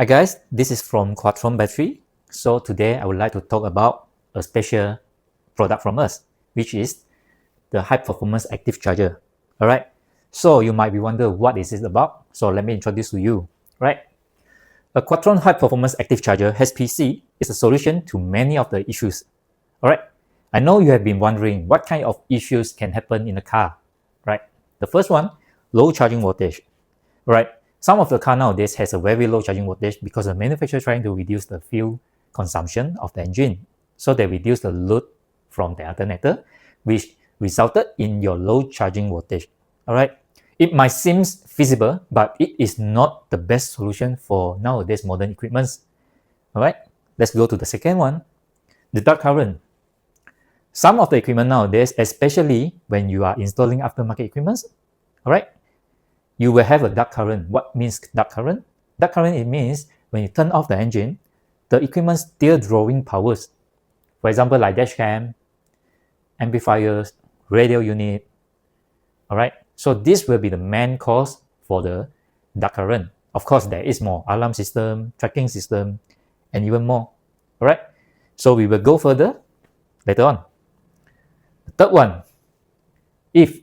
Hi guys, this is from Quattron Battery. So today I would like to talk about a special product from us, which is the high performance active charger. Alright, so you might be wondering what is it about. So let me introduce to you. Right, a Quattron high performance active charger HPC is a solution to many of the issues. Alright, I know you have been wondering what kind of issues can happen in a car. Right, the first one, low charging voltage. Right, some of the car nowadays has a very low charging voltage because the manufacturer is trying to reduce the fuel consumption of the engine. So they reduce the load from the alternator, which resulted in your low charging voltage. Alright, it might seem feasible, but it is not the best solution for nowadays modern equipments. Alright, let's go to the second one, the dark current. Some of the equipment nowadays, especially when you are installing aftermarket equipment, alright, you will have a dark current. What means dark current? Dark current, it means when you turn off the engine, the equipment still drawing powers. For example, like dash cam, amplifiers, radio unit. Alright, so this will be the main cause for the dark current. Of course, there is more, alarm system, tracking system, and even more. Alright, so we will go further later on. The third one, if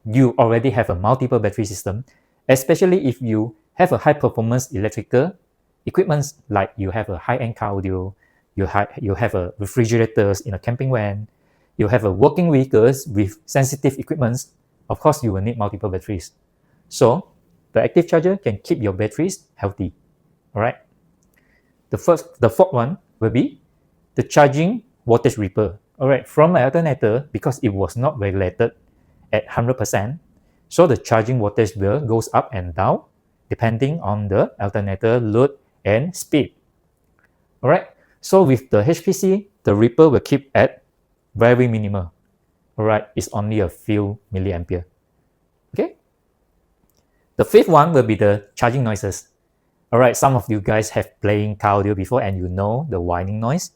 you already have a multiple battery system, especially if you have a high performance electrical equipment, like you have a high-end car audio, you have a refrigerators in a camping van, you have a working vehicles with sensitive equipment, of course you will need multiple batteries. So the active charger can keep your batteries healthy. Alright. The fourth one will be the charging voltage ripple. Alright, from an alternator, because it was not regulated at 100%, so the charging voltage will goes up and down depending on the alternator load and speed. Alright, so with the HPC, the ripple will keep at very minimal. Alright, it's only a few milliampere. Okay. The fifth one will be the charging noises. Alright, some of you guys have playing car audio before and you know the whining noise.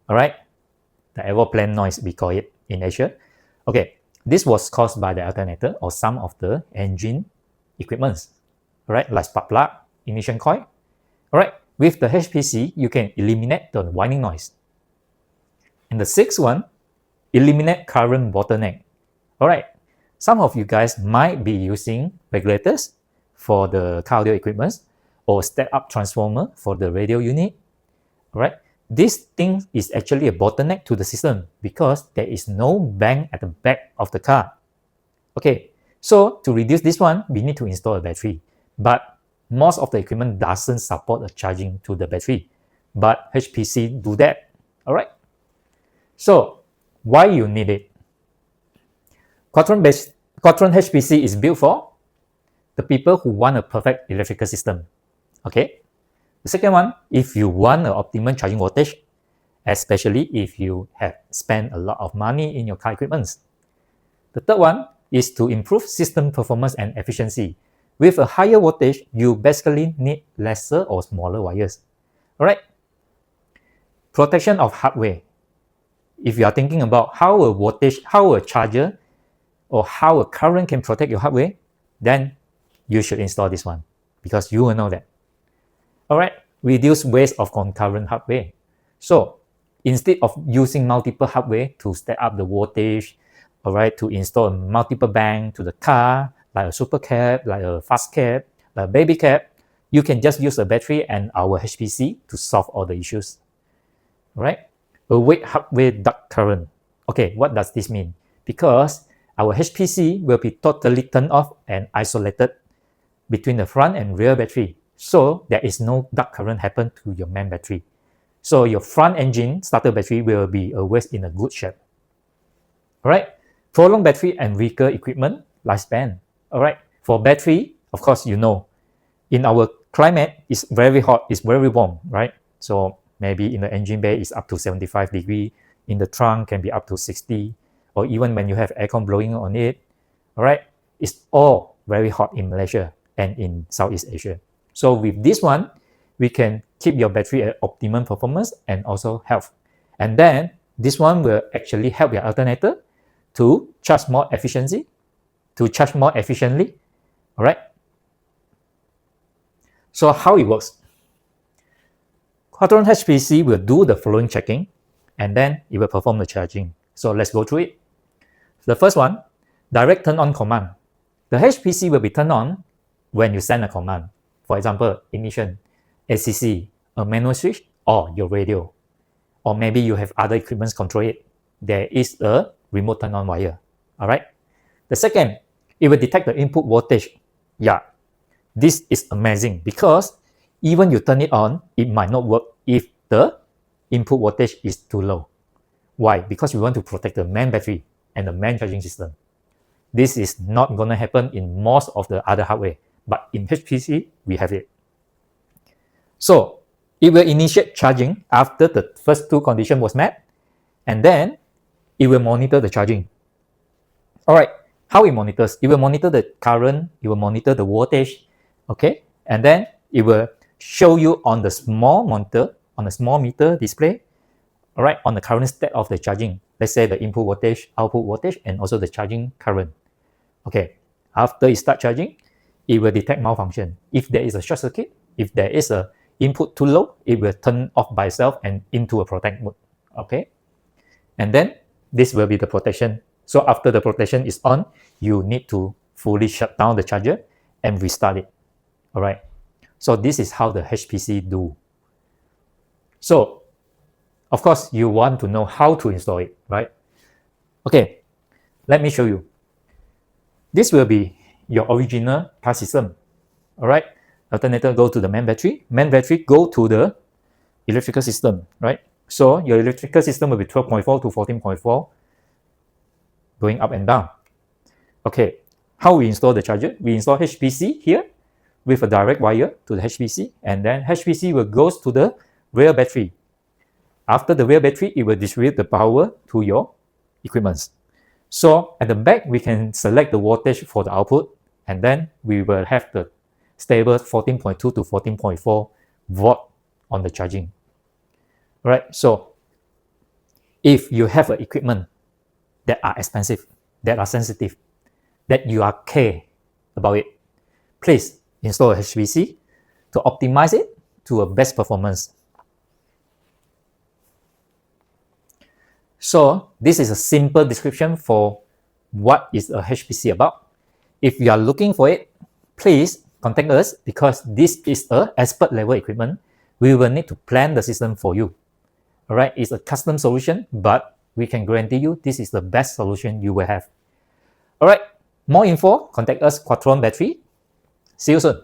Alright, the aeroplane noise we call it in Asia. Okay, this was caused by the alternator or some of the engine equipments. Alright, like spark plug, ignition coil. Alright, with the HPC, you can eliminate the whining noise. And the sixth one, eliminate current bottleneck. Alright, some of you guys might be using regulators for the car audio equipment or step-up transformer for the radio unit. Alright, this thing is actually a bottleneck to the system because there is no bank at the back of the car. Okay, so to reduce this one, we need to install a battery. But most of the equipment doesn't support a charging to the battery. But HPC do that. Alright. So why you need it? Quattron HPC is built for the people who want a perfect electrical system. Okay. The second one, if you want an optimum charging voltage, especially if you have spent a lot of money in your car equipment. The third one is to improve system performance and efficiency. With a higher voltage, you basically need lesser or smaller wires. Alright. Protection of hardware. If you are thinking about how a voltage, how a charger, or how a current can protect your hardware, then you should install this one because you will know that. Alright, reduce waste of concurrent hardware. So instead of using multiple hardware to step up the voltage, alright, to install multiple bank to the car, like a super cab, like a fast cab, like a baby cab, you can just use a battery and our HPC to solve all the issues. Alright, avoid hardware dark current. Okay, what does this mean? Because our HPC will be totally turned off and isolated between the front and rear battery. So there is no dark current happen to your main battery. So your front engine starter battery will be always in a good shape. Alright, prolonged battery and vehicle equipment lifespan. Alright, for battery, of course, you know, in our climate, it's very hot, it's very warm, right? So maybe in the engine bay, it's up to 75 degrees. In the trunk, can be up to 60. Or even when you have aircon blowing on it. Alright, it's all very hot in Malaysia and in Southeast Asia. So with this one, we can keep your battery at optimum performance and also health. And then this one will actually help your alternator to charge more efficiently. Alright. So how it works? Quattron HPC will do the following checking, and then it will perform the charging. So let's go through it. The first one, direct turn on command. The HPC will be turned on when you send a command. For example, ignition, ACC, a manual switch, or your radio. Or maybe you have other equipments control it. There is a remote turn on wire. Alright. The second, it will detect the input voltage. Yeah, this is amazing because even you turn it on, it might not work if the input voltage is too low. Why? Because we want to protect the main battery and the main charging system. This is not going to happen in most of the other hardware, but in HPC, we have it. So, it will initiate charging after the first two conditions was met, and then it will monitor the charging. Alright, how it monitors? It will monitor the current, it will monitor the voltage, okay? And then it will show you on the small monitor, on the small meter display, alright, on the current state of the charging. Let's say the input voltage, output voltage, and also the charging current. Okay, after it starts charging, it will detect malfunction. If there is a short circuit, if there is a input too low, it will turn off by itself and into a protect mode. Okay, and then this will be the protection. So after the protection is on, you need to fully shut down the charger and restart it. All right. So this is how the HPC do. So, of course, you want to know how to install it, right? Okay, let me show you. This will be your original car system. All right. Alternator go to the main battery. Main battery go to the electrical system, right? So your electrical system will be 12.4 to 14.4 going up and down. Okay, how we install the charger? We install HPC here with a direct wire to the HPC, and then HPC will go to the rear battery. After the rear battery, it will distribute the power to your equipments. So at the back, we can select the voltage for the output, and then we will have the stable 14.2 to 14.4 volt on the charging. All right, so if you have an equipment that are expensive, that are sensitive, that you are care about it, please install a HPC to optimize it to a best performance. So this is a simple description for what is a HPC about. If you are looking for it, please contact us because this is a expert level equipment. We will need to plan the system for you. All right, it's a custom solution, but we can guarantee you this is the best solution you will have. All right, more info, contact us, Quattron Battery. See you soon.